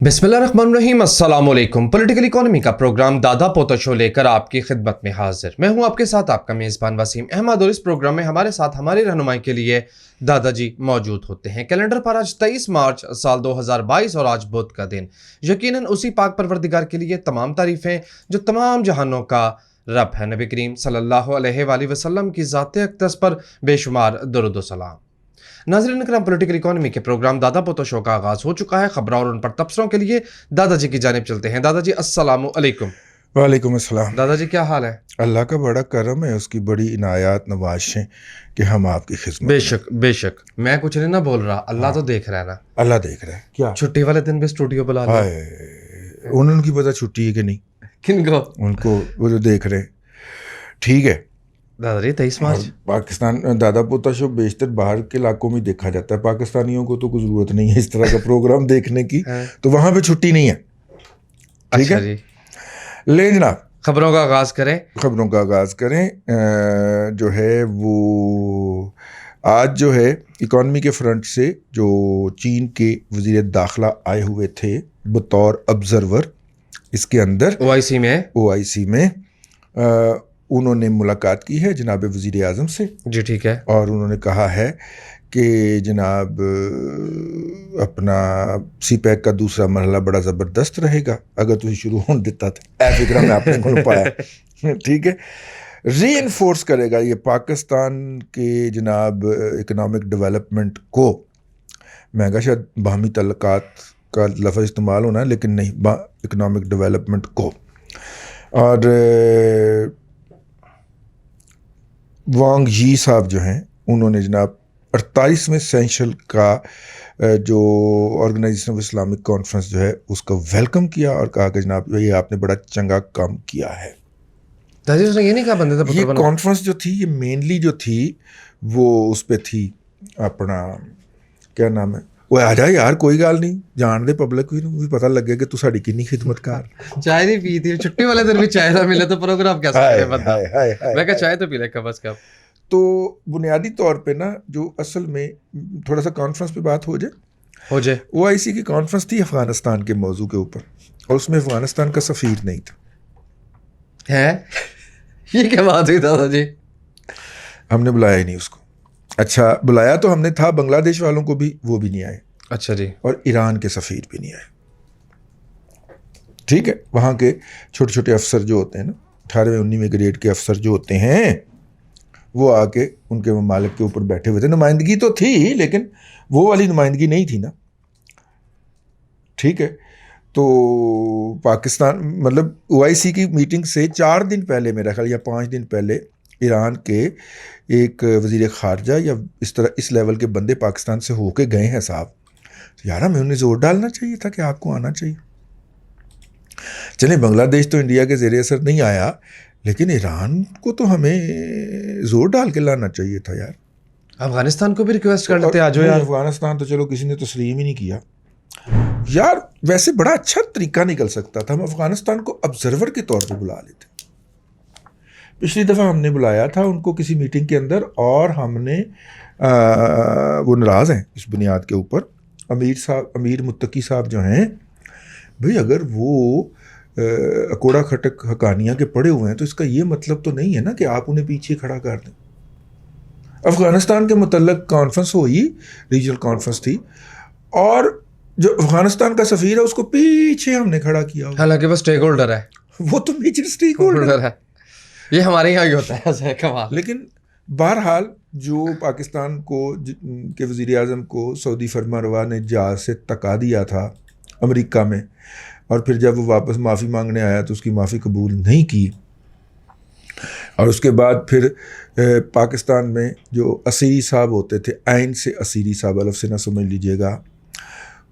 बिस्मिल्लाहिर्रहमानिर्रहीम अस्सलाम वालेकुम। पॉलिटिकल इकोनॉमी का प्रोग्राम दादा पोता शो लेकर आपकी खिदमत में हाजिर। मैं हूं आपके साथ आपका मेज़बान वसीम अहमद और इस प्रोग्राम में हमारे साथ हमारी रहनुमाई के लिए दादाजी मौजूद होते हैं। कैलेंडर पर आज 23 मार्च साल 2022 और आज बुध का दिन। यकीनन उसी पाक परवरदिगार के लिए तमाम तारीफ़ें जो तमाम जहानों का रब है। नबी करीम सल्लल्लाहु अलैहि वसल्लम की ज़ात अक़दस पर बेशुमार दुरूद व सलाम। नाज़रीन करम, पॉलिटिकल इकोनॉमी के प्रोग्राम दादा पोतो शो का आगाज़ हो चुका है। खबरों और उन पर तबसरों के लिए दादाजी की जानिब चलते हैं। दादाजी अस्सलामु अलैकुम। वालेकुम अस्सलाम। दादाजी क्या हाल है? अल्लाह का बड़ा करम है, उसकी बड़ी इनायात नवाज़ें कि हम आपकी खिदमत में। बेशक बेशक, मैं कुछ नहीं ना बोल रहा, अल्लाह तो देख रहा है ना। अल्लाह देख रहा है क्या? छुट्टी वाले दिन भी स्टूडियो बुला लिया। हाय, उनकी पता छुट्टी है कि नहीं? किनको? उनको, वो जो देख रहे हैं। ठीक है दादाजी 23 मार्च। पाकिस्तान दादा पोता शो बेशतर बाहर के इलाकों में देखा जाता है। पाकिस्तानियों को तो कोई ज़रूरत नहीं है इस तरह का प्रोग्राम देखने की, तो वहाँ पे छुट्टी नहीं है। ठीक अच्छा है जी, ले जनाब, खबरों का आगाज़ करें। खबरों का आगाज़ करें। जो है वो आज जो है इकॉनमी के फ्रंट से जो चीन के वज़ीर दाखिला आए हुए थे बतौर ऑब्ज़र्वर, इसके अंदर ओआईसी में उन्होंने मुलाकात की है जनाब वज़ीर आज़म से। जी ठीक है। और उन्होंने कहा है कि जनाब अपना सी पैक का दूसरा मरहला बड़ा ज़बरदस्त रहेगा अगर तुम शुरू होने देता था। ए फिक्रा में आपने को पाया। ठीक है, री इन्फोर्स करेगा ये पाकिस्तान के जनाब इकनॉमिक डेवलपमेंट को। महंगा शायद बाहमी तल्लुकात का लफ्ज़ इस्तेमाल होना है, लेकिन नहीं, इकनॉमिक डेवलपमेंट को। और वांग यी साहब जो हैं उन्होंने जनाब 48वें सेंशल का जो ऑर्गेनाइजेशन ऑफ इस्लामिक कॉन्फ्रेंस जो है उसका वेलकम किया और कहा कि जनाब ये आपने बड़ा चंगा काम किया है। दादाजी उसने ये नहीं कहा बंदे था ये कॉन्फ्रेंस जो थी ये मेनली जो थी वो उस पर थी, अपना क्या नाम है, वो आ जाए यार कोई गल नहीं, जान दे पब्लिक को भी पता लगे कि तू साड़ी कितनी खिदमतकार। चाय नहीं पी थी, छुट्टी वाले दिन भी चाय ना मिले तो प्रोग्राम कैसा करे बंदा। मैं कहा चाय तो पी ले कम अज कम। तो बुनियादी तौर पे ना जो असल में थोड़ा सा कॉन्फ्रेंस पे बात हो जाए। ओआईसी की कॉन्फ्रेंस थी अफगानिस्तान के मौजू के ऊपर और उसमें अफगानिस्तान का सफ़ीर नहीं था। है ये क्या बात हुई दादाजी? हमने बुलाया ही नहीं उसको। अच्छा, बुलाया तो हमने था, बांग्लादेश वालों को भी, वो भी नहीं आए। अच्छा जी। और ईरान के सफ़ीर भी नहीं आए। ठीक है, वहाँ के छोटे छोटे अफसर जो होते हैं ना, 18वें 19वें ग्रेड के अफसर जो होते हैं, वो आके उनके ममालिक के ऊपर बैठे हुए थे। नुमाइंदगी तो थी लेकिन वो वाली नुमाइंदगी नहीं थी ना। ठीक है, तो पाकिस्तान मतलब ओआईसी की मीटिंग से 4 दिन पहले, मेरा ख्याल या 5 दिन पहले, ईरान के एक वज़ीर ख़ारजा या इस तरह इस लेवल के बंदे पाकिस्तान से होके गए हैं साहब। तो यार हमें उन्हें ज़ोर डालना चाहिए था कि आपको आना चाहिए। चले, बांग्लादेश तो इंडिया के ज़ेरे असर नहीं आया, लेकिन ईरान को तो हमें ज़ोर डाल के लाना चाहिए था यार। अफगानिस्तान को भी रिक्वेस्ट कर लेते आज यार। अफगानिस्तान तो चलो किसी ने तस्लीम ही नहीं किया यार। वैसे बड़ा अच्छा तरीका निकल सकता था, हम अफगानिस्तान को ऑब्जर्वर के तौर पे बुला लेते। पिछली दफ़ा हमने बुलाया था उनको किसी मीटिंग के अंदर और हमने वो नाराज़ हैं इस बुनियाद के ऊपर। अमीर मुत्तकी साहब जो हैं भाई, अगर वो अकोड़ा खटक हकानिया के पड़े हुए हैं तो इसका ये मतलब तो नहीं है ना कि आप उन्हें पीछे खड़ा कर दें। अफ़गानिस्तान के मुतल्लक कॉन्फ्रेंस हुई, रीजनल कॉन्फ्रेंस थी, और जो अफगानिस्तान का सफ़ीर है उसको पीछे हमने खड़ा किया। हालांकि वो स्टेक होल्डर है, वो तो मेजर स्टेक होल्डर है। ये हमारे यहाँ ही होता है ऐसे कमाल। लेकिन बहरहाल जो पाकिस्तान को के वज़ीर आज़म को सऊदी फरमारवा ने जहाज़ से तका दिया था अमेरिका में, और फिर जब वो वापस माफ़ी मांगने आया तो उसकी माफ़ी कबूल नहीं की, और उसके बाद फिर पाकिस्तान में जो असीरी साहब होते थे, आइन से असीरी साहब, अलफ से ना समझ लीजिएगा,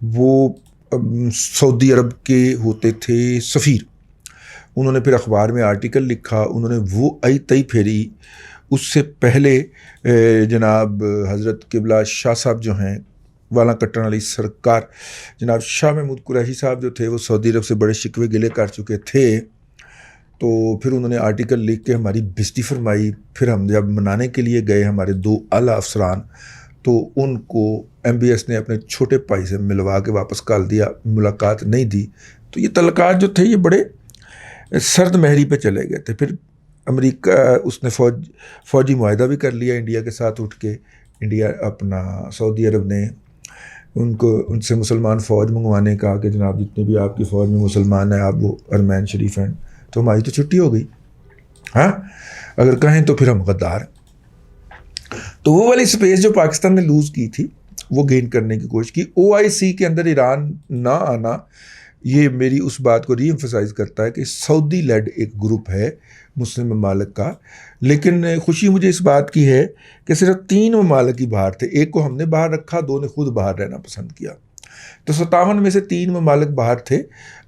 वो सऊदी अरब के होते थे सफ़ीर। उन्होंने फिर अखबार में आर्टिकल लिखा, उन्होंने वो आई तई फेरी। उससे पहले जनाब हज़रत किबला शाह साहब जो हैं, वाला कट्टन अली सरकार, जनाब शाह महमूद कुरैशी साहब जो थे, वो सऊदी अरब से बड़े शिकवे गिले कर चुके थे। तो फिर उन्होंने आर्टिकल लिख के हमारी बेइज्जती फरमाई। फिर हम जब मनाने के लिए गए हमारे 2 आला अफसरान, तो उनको MBS ने अपने छोटे भाई से मिलवा के वापस कॉल दिया, मुलाकात नहीं दी, तो ये तल्लुकात जो थे ये बड़े सर्द महरी पे चले गए थे। फिर अमेरिका उसने फ़ौजी मुआहदा भी कर लिया इंडिया के साथ उठ के। इंडिया अपना सऊदी अरब ने उनसे मुसलमान फ़ौज मंगवाने का कि जनाब जितने भी आपकी फ़ौज में मुसलमान हैं आप वो अरमान शरीफ हैं, तो हमारी तो छुट्टी हो गई। हाँ, अगर कहें तो फिर हम गद्दार। तो वो वाली स्पेस जो पाकिस्तान ने लूज़ की थी वो गेन करने की कोशिश की। OIC के अंदर ईरान ना आना ये मेरी उस बात को रीएम्फसाइज करता है कि सऊदी लेड एक ग्रुप है मुस्लिम ममालिक का। लेकिन खुशी मुझे इस बात की है कि सिर्फ 3 ममालिक ही बाहर थे, एक को हमने बाहर रखा, 2 ने खुद बाहर रहना पसंद किया। तो 57 में से 3 ममालिक बाहर थे,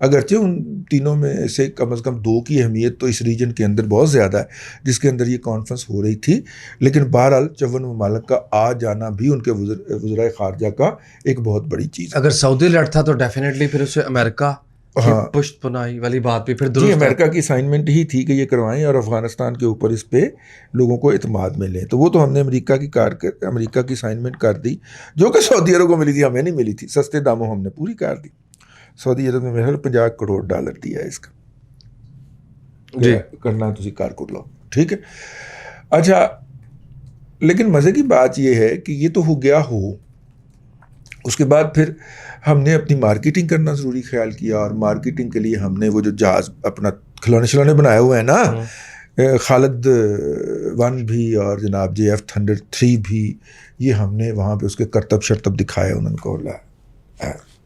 अगरचे उन तीनों में से कम 2 की अहमियत तो इस रीजन के अंदर बहुत ज़्यादा है जिसके अंदर ये कॉन्फ्रेंस हो रही थी। लेकिन बहरहाल 54 ममालिक का आ जाना भी उनके वज़राए ख़ारजा का एक बहुत बड़ी चीज़ है। अगर सऊदी लड़ता तो डेफिनेटली फिर उससे अमेरिका हाँ, पुष्ट पुनाई वाली बात भी फिर जी दुरुस्त है। अमेरिका की असाइनमेंट ही थी कि ये करवाएं और अफ़गानिस्तान के ऊपर इस पे लोगों को इत्मीनान मिले। तो वो तो हमने अमेरिका की असाइनमेंट कर दी, जो कि सऊदी अरब को मिली थी, हमें नहीं मिली थी। सस्ते दामों हमने पूरी कर दी। सऊदी अरब ने मेरे $50 करोड़ दिया है इसका, जी। करना तुसी कार कर लो, ठीक है। अच्छा, लेकिन मज़े की बात ये है कि ये तो हो गया हो, उसके बाद फिर हमने अपनी मार्केटिंग करना ज़रूरी ख्याल किया। और मार्केटिंग के लिए हमने वो जो जहाज़ अपना खिलौने बनाए हुए हैं ना, खालिद 1 भी और जनाब JF Thunder 3 भी, ये हमने वहाँ पे उसके करतब शर्तब दिखाए उनको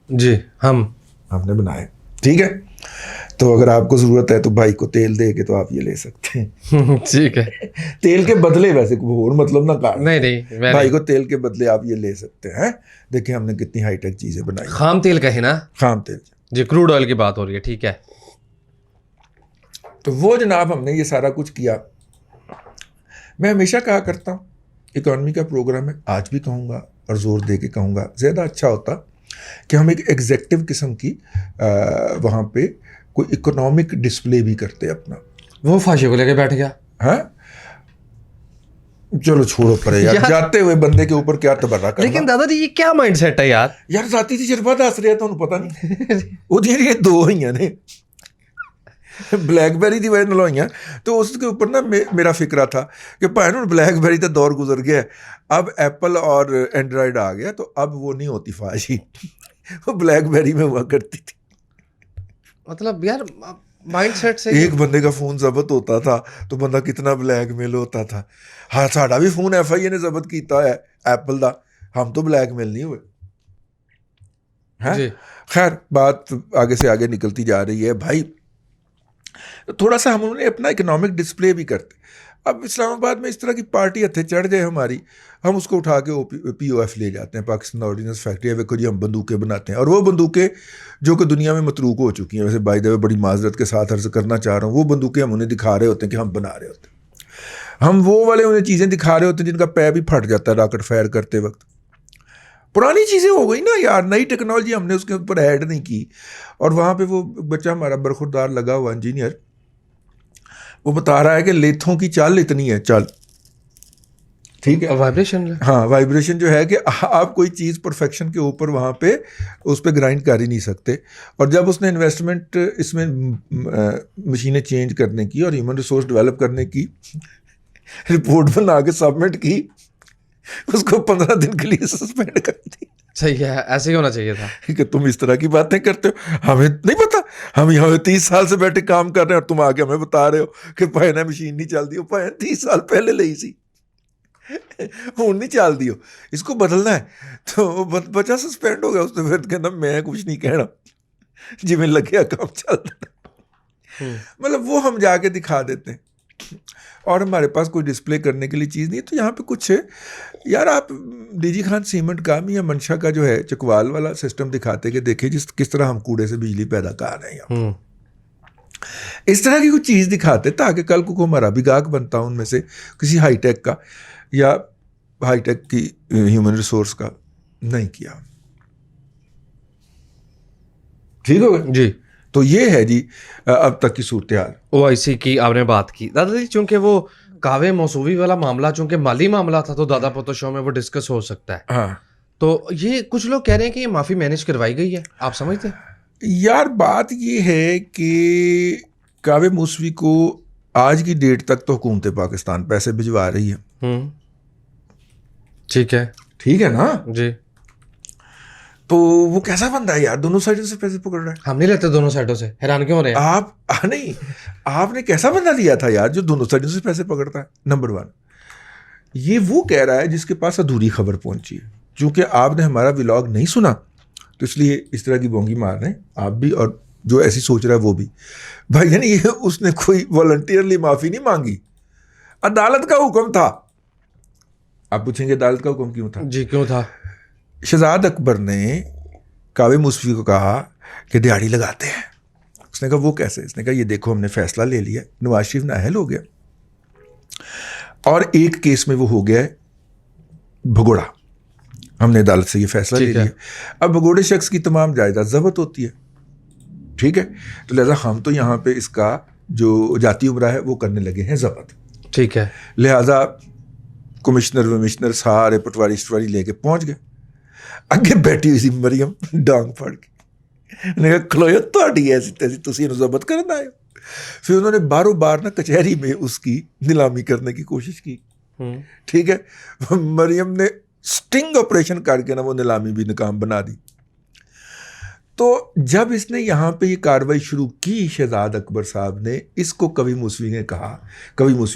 जी हमने बनाए, ठीक है। तो अगर आपको ज़रूरत है तो भाई को तेल दे के तो आप ये ले सकते हैं। ठीक है। तेल के बदले, वैसे और मतलब ना काट, नहीं भाई को तेल के बदले आप ये ले सकते हैं। देखिए हमने कितनी हाईटेक चीज़ें बनाई। खाम तेल का है ना? खाम तेल जी, क्रूड ऑयल की बात हो रही है, ठीक है। तो वो जनाब हमने ये सारा कुछ किया। मैं हमेशा कहा करता हूँ इकॉनमी का प्रोग्राम है, आज भी कहूँगा और ज़ोर दे के कहूँगा, ज़्यादा अच्छा होता कि हम एक एग्जेक्टिव किस्म की वहाँ पे कोई इकोनॉमिक डिस्प्ले भी करते अपना। वो फांसी को लेके बैठ गया। हाँ, चलो छोड़ो परे यार, जाते हुए बंदे के ऊपर क्या तबर्रा करना। लेकिन दादाजी ये क्या माइंडसेट है यार? यार जाती तजर्बा दस रहा तुहानू पता नहीं ਉਹਦੀਆਂ 2 ਹੋਈਆਂ ਨੇ ब्लैकबेरी की वजह होइयां। तो उसके ऊपर ना मेरा फिक्रा था कि भाई हूँ ब्लैकबेरी का दौर गुजर गया है, अब एप्पल और एंड्रॉयड आ गया, तो अब वो नहीं होती फाशी वो ब्लैकबेरी में हुआ करती थी। मतलब यार माइंडसेट से एक बंदे का फ़ोन जब्त होता था तो बंदा कितना ब्लैकमेल होता था। हाँ, साड़ा भी फ़ोन FIA ने जब्त किया है एप्पल का, हम तो ब्लैकमेल नहीं हुए हैं। खैर बात आगे से आगे निकलती जा रही है भाई। थोड़ा सा हम उन्होंने अपना इकोनॉमिक डिस्प्ले भी करते। अब इस्लामाबाद में इस तरह की पार्टी हथे चढ़ जाए हमारी, हम उसको उठा के POF ले जाते हैं, पाकिस्तान ऑर्डिनेंस फैक्ट्री है, देखो जी हम बंदूकें बनाते हैं। और वो बंदूकें जो कि दुनिया में मतरूक हो चुकी हैं, वैसे बाय द वे बड़ी माजरत के साथ अर्ज करना चाह रहा हूँ, वो बंदूकें हम उन्हें दिखा रहे होते हैं कि हम बना रहे होते हैं। हम वो वाले उन्हें चीज़ें दिखा रहे होते हैं जिनका पैर भी फट जाता है रॉकेट फायर करते वक्त। पुरानी चीज़ें हो गई ना यार, नई टेक्नोलॉजी हमने उसके ऊपर ऐड नहीं की। और वहाँ पर वो बच्चा हमारा बरखुरदार लगा हुआ इंजीनियर, वो बता रहा है कि लेथों की चाल इतनी है, चाल ठीक है, वाइब्रेशन, हाँ वाइब्रेशन जो है कि आप कोई चीज़ परफेक्शन के ऊपर वहाँ पे उस पर ग्राइंड कर ही नहीं सकते। और जब उसने इन्वेस्टमेंट इसमें मशीनें चेंज करने की और ह्यूमन रिसोर्स डेवलप करने की रिपोर्ट बना के सबमिट की, उसको 15 दिन के लिए सस्पेंड कर दी। सही है, ऐसे ही होना चाहिए था कि तुम इस तरह की बातें करते हो, हमें नहीं पता, हम यहाँ 30 साल से बैठे काम कर रहे हैं और तुम आके हमें बता रहे हो कि भैन मशीन नहीं चलती। भैन 30 साल पहले ली सी, हूँ नहीं चल दी, इसको बदलना है। तो बच्चा सस्पेंड हो गया, उसने फिर कहना मैं कुछ नहीं कहना, जिमें लगे काम चलता। मतलब वो हम जाके दिखा देते हैं और हमारे पास कोई डिस्प्ले करने के लिए चीज़ नहीं है। तो यहाँ पे कुछ यार आप DG खान सीमेंट का या मंशा का जो है चकवाल वाला सिस्टम दिखाते कि देखिए किस तरह हम कूड़े से बिजली पैदा कर रहे हैं, इस तरह की कुछ चीज़ दिखाते ताकि कल को हमारा भी गाहक बनता है उनमें से किसी हाईटेक का या हाईटेक की ह्यूमन रिसोर्स का। नहीं किया, ठीक हो गया जी। तो ये है जी अब तक की सूरत हाल। OIC की आपने बात की दादाजी, चूंकि वो कावे मौसूवी वाला मामला चूंकि माली मामला था तो दादा पोतो शो में वो डिस्कस हो सकता है। हाँ, तो ये कुछ लोग कह रहे हैं कि ये माफ़ी मैनेज करवाई गई है, आप समझते हैं? यार बात ये है कि कावे मूसवी को आज की डेट तक तो हुकूमत पाकिस्तान पैसे भिजवा रही है। ठीक है। ठीक है ना जी। तो वो कैसा बंदा है यार, दोनों साइडों से पैसे पकड़ रहा है। हम नहीं लेते दोनों साइडों से, हैरान क्यों हो रहे हैं? आप नहीं, आपने कैसा बंदा लिया था यार जो दोनों साइडों से पैसे पकड़ता है? नंबर 1, ये वो कह रहा है जिसके पास अधूरी खबर पहुंची है। चूंकि आपने हमारा व्लॉग नहीं सुना तो इसलिए इस तरह की बोंगी मार रहे हैं आप भी, और जो ऐसी सोच रहा है वो भी। भाई यानी ये उसने कोई वॉलंटियरली माफ़ी नहीं मांगी, अदालत का हुक्म था। आप पूछेंगे अदालत का हुक्म क्यों था? जी, क्यों था? शहजाद अकबर ने कावे मूसवी को कहा कि दिहाड़ी लगाते हैं। उसने कहा वो कैसे? इसने कहा ये देखो हमने फैसला ले लिया, नवाज शरीफ नाअहल हो गया और एक केस में वो हो गया है भगोड़ा, हमने अदालत से ये फैसला ले लिया। अब भगोड़े शख्स की तमाम जायदाद जब्त होती है, ठीक है, तो लिहाजा हम तो यहाँ पे इसका जो जाती उम्रा है वो करने लगे हैं जब्त, ठीक है। लिहाजा कमिश्नर वमिश्नर सारे पटवारी शटवारी लेके पहुँच गए। अगे बैठी हुई सी मरियम डांग फड़ के खलोयो तुहाडी ऐसी तैसी तुसीं इहनूं जब्त करन आए हो। फिर उन्होंने बारों बार ना कचहरी में उसकी नीलामी करने की कोशिश की, ठीक है। मरियम ने स्टिंग ऑपरेशन करके ना वो नीलामी भी नाकाम बना दी। तो जब इसने यहाँ पे ये कार्रवाई शुरू की, शहजाद अकबर साहब ने इसको कवि मूसवी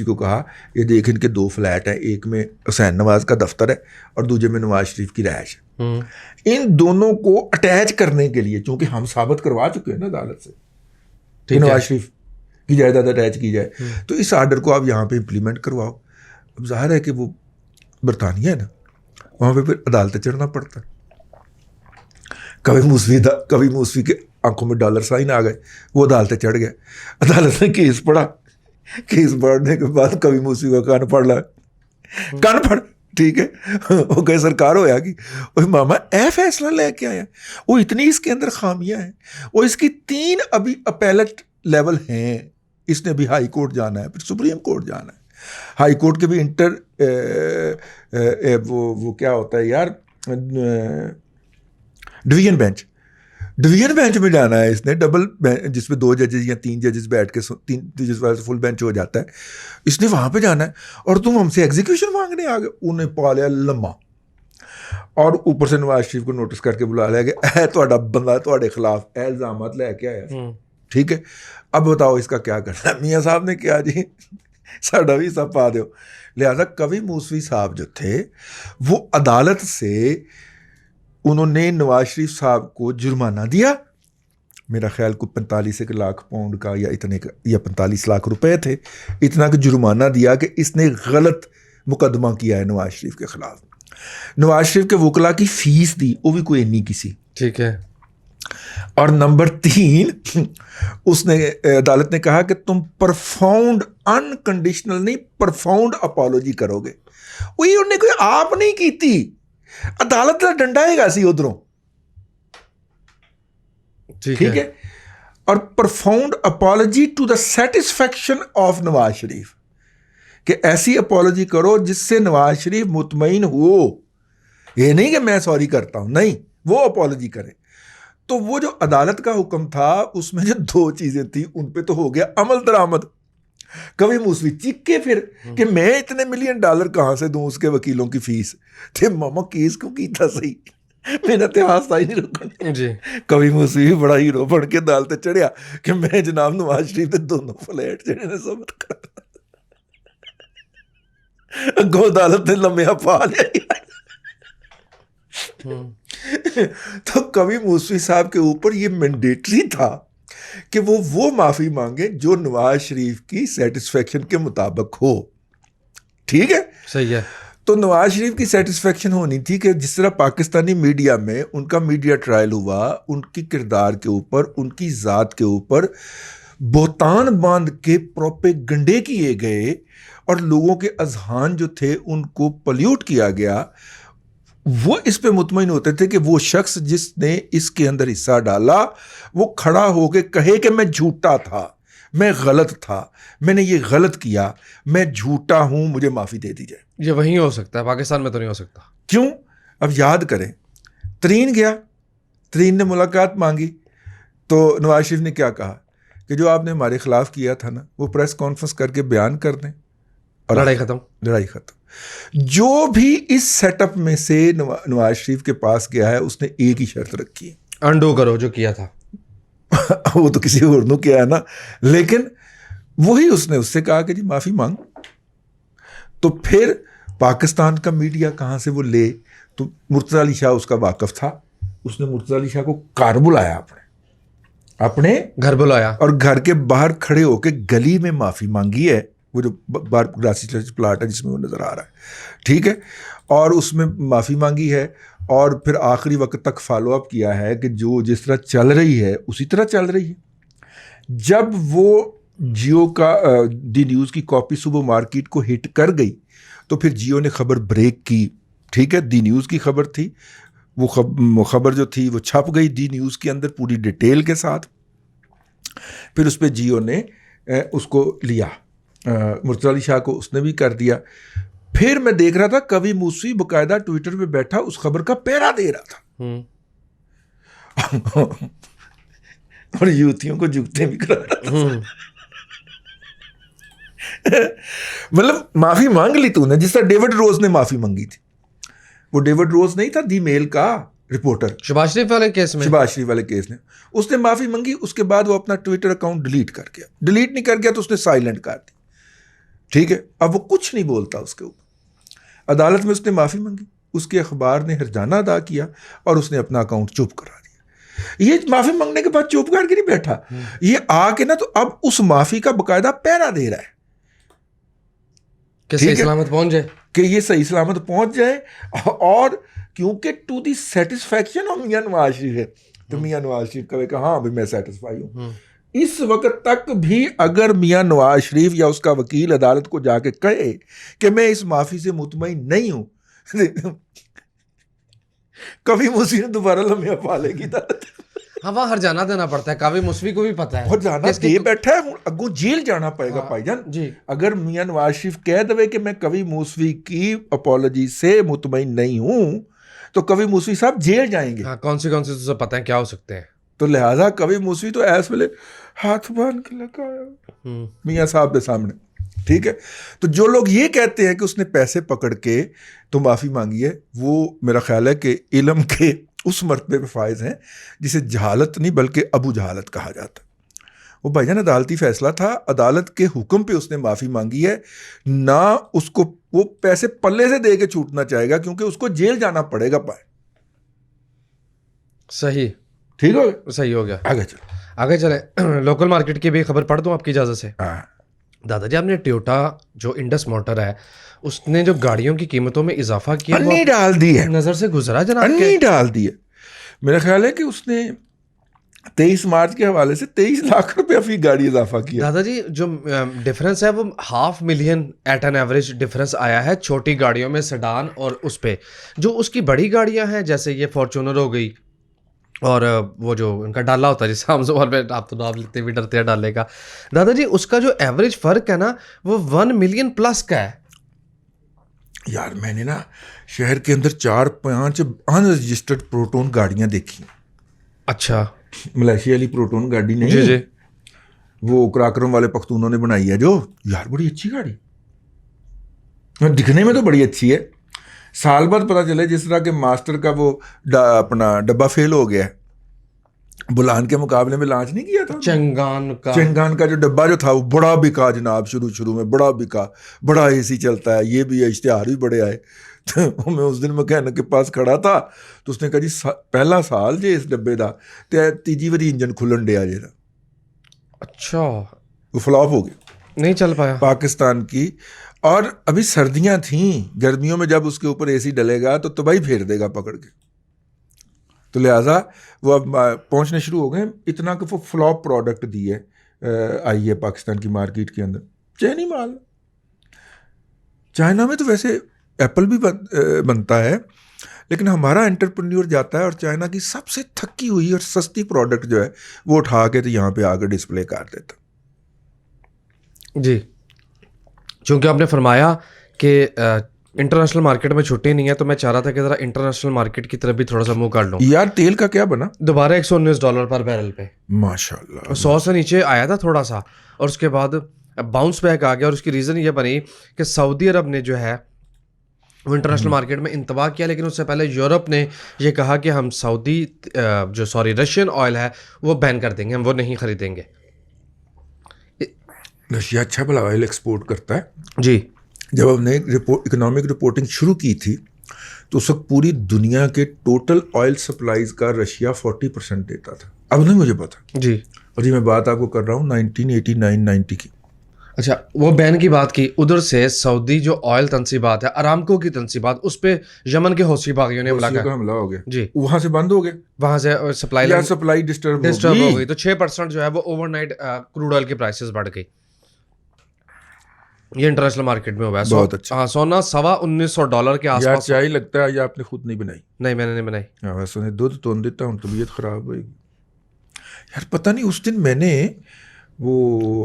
को कहा ये देख इनके 2 फ्लैट हैं, एक में हुसैन नवाज का दफ्तर है और दूसरे में नवाज शरीफ की रहायश है। इन दोनों को अटैच करने के लिए, चूंकि हम साबित करवा चुके हैं ना अदालत से कि नवाज शरीफ की जायदाद अटैच की जाए, तो इस आर्डर को आप यहाँ पे इम्प्लीमेंट करवाओ। अब जाहिर है कि वो बरतानिया है ना, वहाँ पे फिर अदालत चढ़ना पड़ता है। कभी मूसवी के आंखों में डॉलर साइन आ गए, वो अदालत चढ़ गया। अदालत ने केस पढ़ा, केस पढ़ने के बाद कभी मूसवी का कान पड़ ला, कान पड़, ठीक है। वो कहे सरकार होया कि मामा ए फैसला लेके आया, वो इतनी इसके अंदर खामियां हैं, वो इसकी 3 अभी अपैलेट लेवल हैं। इसने भी हाई कोर्ट जाना है, फिर सुप्रीम कोर्ट जाना है, हाई कोर्ट के भी वो क्या होता है यार, डिवीजन बेंच में जाना है इसने, डबल बेंच जिसमें 2 जजेस या 3 जजेस बैठ के 3 जजेस वाला फुल बेंच हो जाता है, इसने वहाँ पे जाना है। और तुम हमसे एग्जीक्यूशन मांगने आ गए। उन्हें पा लिया लम्मा, और ऊपर से नवाज शरीफ को नोटिस करके बुला लिया कि तुहाडा बंदा तुहाडे खिलाफ इल्जामात लेके आया, ठीक है, अब बताओ इसका क्या करना है। मियाँ साहब ने क्या जी साडा भी सब पा दो। लिहाजा कवि मूसवी साहब जो थे वो अदालत से उन्होंने नवाज शरीफ साहब को जुर्माना दिया, मेरा ख्याल को 45 लाख पाउंड का या इतने का, या 45 लाख रुपए थे, इतना का जुर्माना दिया कि इसने गलत मुकदमा किया है नवाज शरीफ के खिलाफ। नवाज शरीफ के वकला की फीस दी, वो भी कोई नहीं किसी, ठीक है। और नंबर 3 उसने अदालत ने कहा कि तुम परफाउंड अनकंडीशनल नहीं परफाउंड अपॉलॉजी करोगे। वही उन्हें कोई आप नहीं की थी, अदालत का डंडा है सी उधरों, ठीक है। और profound apology to the satisfaction of Nawaz Sharif, कि ऐसी अपॉलॉजी करो जिससे नवाज शरीफ मुतमईन हो, ये नहीं कि मैं सॉरी करता हूं, नहीं, वो अपॉलॉजी करे। तो वो जो अदालत का हुक्म था उसमें जो 2 चीजें थी उन पे तो हो गया अमल दरामद। कभी मूसवी चीखे फिर कि मैं इतने $1 मिलियन कहां से दूं उसके वकीलों की फीस, थे मामा केस क्यों की था सही, मेरा इतिहास ही नहीं रुकना जी। कभी मूसवी बड़ा हीरो बन के अदालत चढ़िया कि मैं जनाब नवाज शरीफ के 2 फ्लैट जड़े ने सबत करा, अगों अदालत ने लम्हा पा लिया। तो कभी मूसवी साहब के ऊपर ये मैंडेटरी था कि वो माफी मांगे जो नवाज शरीफ की सेटिस्फेक्शन के मुताबिक हो, ठीक है, सही है। तो नवाज शरीफ की सेटिस्फेक्शन होनी थी कि जिस तरह पाकिस्तानी मीडिया में उनका मीडिया ट्रायल हुआ, उनकी किरदार के ऊपर, उनकी ज़ात के ऊपर बोतान बांध के प्रोपेगंडे किए गए और लोगों के अजहान जो थे उनको पल्यूट किया गया, वो इस पे मुतमईन होते थे कि वो शख्स जिसने इसके अंदर हिस्सा डाला वो खड़ा होके कहे कि मैं झूठा था, मैं गलत था, मैंने ये गलत किया, मैं झूठा हूं, मुझे माफ़ी दे दी जाए। ये वहीं हो सकता है, पाकिस्तान में तो नहीं हो सकता। क्यों? अब याद करें, तरीन गया, तरीन ने मुलाकात मांगी, तो नवाज शरीफ ने क्या कहा कि जो आपने हमारे खिलाफ किया था ना, वो प्रेस कॉन्फ्रेंस करके बयान कर दें और लड़ाई खत्म। लड़ाई खत्म। जो भी इस सेटअप में से नवाज शरीफ के पास गया है, उसने एक ही शर्त रखी है, अंडू करो जो किया था। वो तो किसी और ने किया है ना, लेकिन वही उसने उससे कहा कि जी माफी मांग। तो फिर पाकिस्तान का मीडिया कहाँ से वो ले, तो मुर्तज़ा अली शाह उसका वाकिफ था, उसने मुर्तज़ा अली शाह को कार बुलाया, अपने घर बुलाया और घर के बाहर खड़े होके गली में माफ़ी मांगी है, वो जो बार ग्रासी प्लाट है जिसमें वो नज़र आ रहा है, ठीक है, और उसमें माफ़ी मांगी है और फिर आखिरी वक्त तक फॉलो अप किया है कि जो जिस तरह चल रही है उसी तरह चल रही है। जब वो जियो का डी न्यूज़ की कॉपी सुबह मार्केट को हिट कर गई तो फिर जियो ने खबर ब्रेक की, ठीक है, डी न्यूज़ की खबर थी, वो खबर जो थी वो छप गई डी न्यूज़ के अंदर पूरी डिटेल के साथ। फिर उस पर जियो ने उसको लिया, मुर्तज़ा अली शाह को उसने भी कर दिया। फिर मैं देख रहा था कवि मूसवी बाकायदा ट्विटर पे बैठा उस खबर का पहरा दे रहा था और युवतियों को जूते भी करा रहा था। मतलब माफी मांग ली तूने, जिस तरह डेविड रोज ने माफी मांगी थी। वो डेविड रोज नहीं था दी मेल का रिपोर्टर, शहबाज शरीफ वाले केस में, शहबाज शरीफ वाले केस ने, उसने माफी मांगी, उसके बाद वो अपना ट्विटर अकाउंट डिलीट कर गया। डिलीट नहीं कर गया तो उसने साइलेंट कर दी, ठीक है, अब वो कुछ नहीं बोलता उसके ऊपर। अदालत में उसने माफी मांगी, उसके अखबार ने हर्जाना अदा किया और उसने अपना अकाउंट चुप करा दिया। ये माफी मांगने के बाद चुप करके नहीं बैठा, ये आके ना तो अब उस माफी का बकायदा पहरा दे रहा है कि सही सलामत पहुंच जाए, कि ये सही सलामत पहुंच जाए। और क्योंकि टू दी सेटिस्फैक्शन ऑफ मियां नवाज शरीफ है, तो मियां नवाज शरीफ कहेगा हाँ भाई मैं सेटिस्फाई हूं। इस वक्त तक भी अगर मियां नवाज शरीफ या उसका वकील अदालत को जाके कहे कि मैं इस माफी से मुतमईन नहीं हूं, कभी मुझे दोबारा लम्हे पालेगी अदालत। हाँ वहाँ हर्जाना देना पड़ता है, कावी मुस्वी को भी पता है, हर्जाना दे बैठा है, अगू जेल जाना पड़ेगा भाईजान जी। अगर मियां नवाज शरीफ कह दे कि मैं कवि मूसवी की अपॉलॉजी से मुतमईन नहीं हूं, तो कवि मूसवी साहब जेल जाएंगे। हाँ कौन सी तुझे पता है क्या हो सकते हैं, तो लिहाजा कवि मूसवी तो ऐसे वाले हाथ बांध के लगाया मियां साहब के सामने, ठीक है। तो जो लोग ये कहते हैं कि उसने पैसे पकड़ के तो माफ़ी मांगी है, वो मेरा ख्याल है कि इल्म के उस मरतबे पे फायज हैं जिसे जहालत नहीं बल्कि अबू जहालत कहा जाता। वो भाईजान अदालती फैसला था, अदालत के हुक्म पे उसने माफ़ी मांगी है, ना उसको वो पैसे पल्ले से दे के छूटना चाहेगा क्योंकि उसको जेल जाना पड़ेगा। पाए सही, ठीक हो गया, सही हो गया। आगे चले लोकल मार्केट की भी खबर पढ़ दूं आपकी इजाज़त से। हाँ। दादाजी आपने टोयोटा जो इंडस मोटर है उसने जो गाड़ियों की कीमतों में इजाफा किया अन्नी डाल दी है, नजर से गुजरा जनाब, अन्नी डाल दी है। मेरा ख्याल है कि उसने 23 मार्च के हवाले से 23 लाख रुपया फी गाड़ी इजाफा किया। दादाजी जो डिफरेंस है वो 500,000 एट एन एवरेज डिफरेंस आया है छोटी गाड़ियों में, सेडान और उस पे जो उसकी बड़ी गाड़ियां हैं जैसे ये फॉर्चूनर हो गई और वो जो उनका डाला होता है जिस आम ज़बान में आप तो नाम लेते भी डरते हैं डाले का, दादाजी उसका जो एवरेज फ़र्क है ना वो 1 मिलियन प्लस का है। यार मैंने ना शहर के अंदर 4-5 अनरजिस्टर्ड प्रोटोन गाड़ियां देखी। अच्छा, मलेशिया वाली प्रोटोन गाड़ी नहीं, जी जी, वो कराक्रम वाले पख्तूनों ने बनाई है जो, यार बड़ी अच्छी गाड़ी, दिखने में तो बड़ी अच्छी है। साल बाद पता चले जिस तरह के मास्टर का वो अपना डब्बा फेल हो गया, बुलान के मुकाबले में लॉन्च नहीं किया था, चंगान का जो डब्बा जो था वो बड़ा बिका जनाब, शुरू में बड़ा बिका, बड़ा एसी चलता है, ये भी है, इश्तिहार भी बड़े आए। तो मैं उस दिन मैकेनिक के पास खड़ा था तो उसने कहा जी पहला साल जे इस डब्बे का तो तीजी बारी इंजन खुलन डे जे। अच्छा, वो फ्लॉप हो गया, नहीं चल पाया पाकिस्तान की। और अभी सर्दियां थीं, गर्मियों में जब उसके ऊपर एसी डलेगा तो तबाही फेर देगा पकड़ के, तो लिहाजा वो अब पहुंचने शुरू हो गए। इतना कि वो फ्लॉप प्रोडक्ट दी है, आई है पाकिस्तान की मार्केट के अंदर, चैनी माल। चाइना में तो वैसे एप्पल भी बनता है, लेकिन हमारा एंटरप्रेन्योर जाता है और चाइना की सबसे थकी हुई और सस्ती प्रोडक्ट जो है वो उठा के तो यहाँ पे आकर डिस्प्ले कर देता जी। चूँकि आपने फरमाया कि इंटरनेशनल मार्केट में छुट्टी नहीं है, तो मैं चाह रहा था कि ज़रा इंटरनेशनल मार्केट की तरफ भी थोड़ा सा मुंह कर लूँ। यार तेल का क्या बना? दोबारा $119 पर बैरल पे, माशाल्लाह। 100 से नीचे आया था थोड़ा सा, और उसके बाद बाउंस बैक आ गया। और उसकी रीज़न ये बनी कि सऊदी अरब ने जो है वो इंटरनेशनल मार्केट में इंतबा किया, लेकिन उससे पहले यूरोप ने ये कहा कि हम रशियन ऑयल है वो बैन कर देंगे, हम वो नहीं खरीदेंगे। रशिया अच्छा भला ऑयल एक्सपोर्ट करता है। जी। जब हमने इकोनॉमिक रिपोर्टिंग शुरू की थी तो उस वक्त पूरी दुनिया के टोटल ऑयल सप्लाईज का रशिया 40% देता था। अब नहीं मुझे पता जी। और ये मैं बात आपको कर रहा हूँ 1989-90 की। अच्छा, वो बैन की बात की, उधर से सऊदी जो ऑयल तनसीबात है, अरामको की तनसीबात, उस पे यमन के हौसी बागियों ने हमला हो गया जी, वहां से बंद हो गए, वहां से सप्लाई डिस्टर्ब हो गई, तो 6% जो है वो ओवरनाइट क्रूड ऑयल की प्राइसेस बढ़ गई। ये इंटरनेशनल मार्केट में हुआ है। बहुत अच्छा। हाँ, सोना $1900 के यार आसपास। चाय लगता है ये आपने खुद नहीं बनाई? नहीं, मैंने नहीं बनाई। हाँ, वैसे दूध तो देता हूँ, तबीयत खराब होगी यार। पता नहीं उस दिन मैंने वो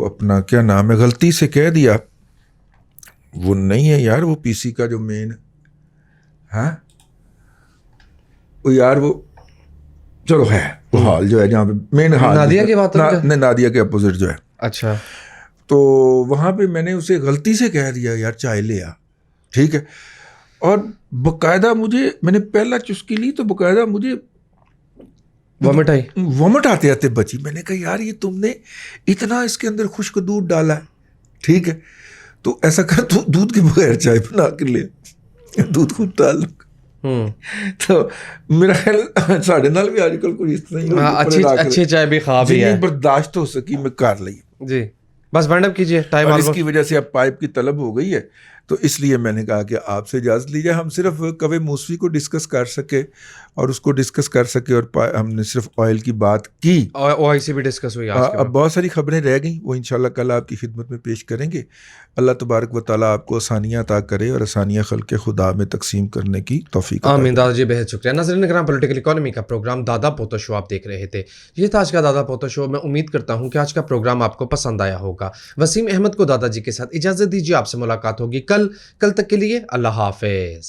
अपना क्या नाम है गलती से कह दिया, वो नहीं है यार वो पीसी का जो मेन, हाँ वो यार वो चलो है वो हाल जो है जहाँ पे मेन हाल नादिया की बात है? नादिया के अपोजिट जो है। अच्छा। तो वहाँ पे मैंने उसे गलती से कह दिया यार चाय ले आ, ठीक है, और बकायदा मैंने पहला चुस्की ली तो बकायदा मुझे वॉमिट आते आते बची। मैंने कहा यार ये तुमने इतना इसके अंदर खुश्क दूध डाला है, ठीक है, तो ऐसा कर तू दूध के बगैर चाय बना के ले, दूध खूब डाल। तो मेरा ख्याल साढ़े नाल भी आजकल कोई इस तरह अच्छी चाय भी खा भी है, बर्दाश्त हो सकी मैं कर ली जी। बस वाइंड अप कीजिए, टाइम और इसकी वजह से अब पाइप की तलब हो गई है, तो इसलिए मैंने कहा कि आपसे इजाज़त लीजिए। हम सिर्फ कवे मूसवी को डिस्कस कर सके और उसको डिस्कस कर सके, और हमने सिर्फ ऑयल की बात की, ओआईसी भी डिस्कस हुई आज के अब बहुत सारी खबरें रह गई, वो इंशाल्लाह कल आपकी खिदमत में पेश करेंगे। अल्लाह तबारक व तआला आपको आसानियाँ अता करे और आसानियाँ खल्क़े खुदा में तकसीम करने की तौफीक। आमीन। दादाजी बेहद शुक्रिया। नाज़रीन किराम, पॉलिटिकल इकोनॉमी का प्रोग्राम दादा पोता शो आप देख रहे थे। ये था आज का दादा पोता शो। मैं उम्मीद करता हूँ कि आज का प्रोग्राम आपको पसंद आया होगा। वसीम अहमद को दादाजी के साथ इजाज़त दीजिए, आपसे मुलाकात होगी कल तक के लिए अल्लाह हाफिज़।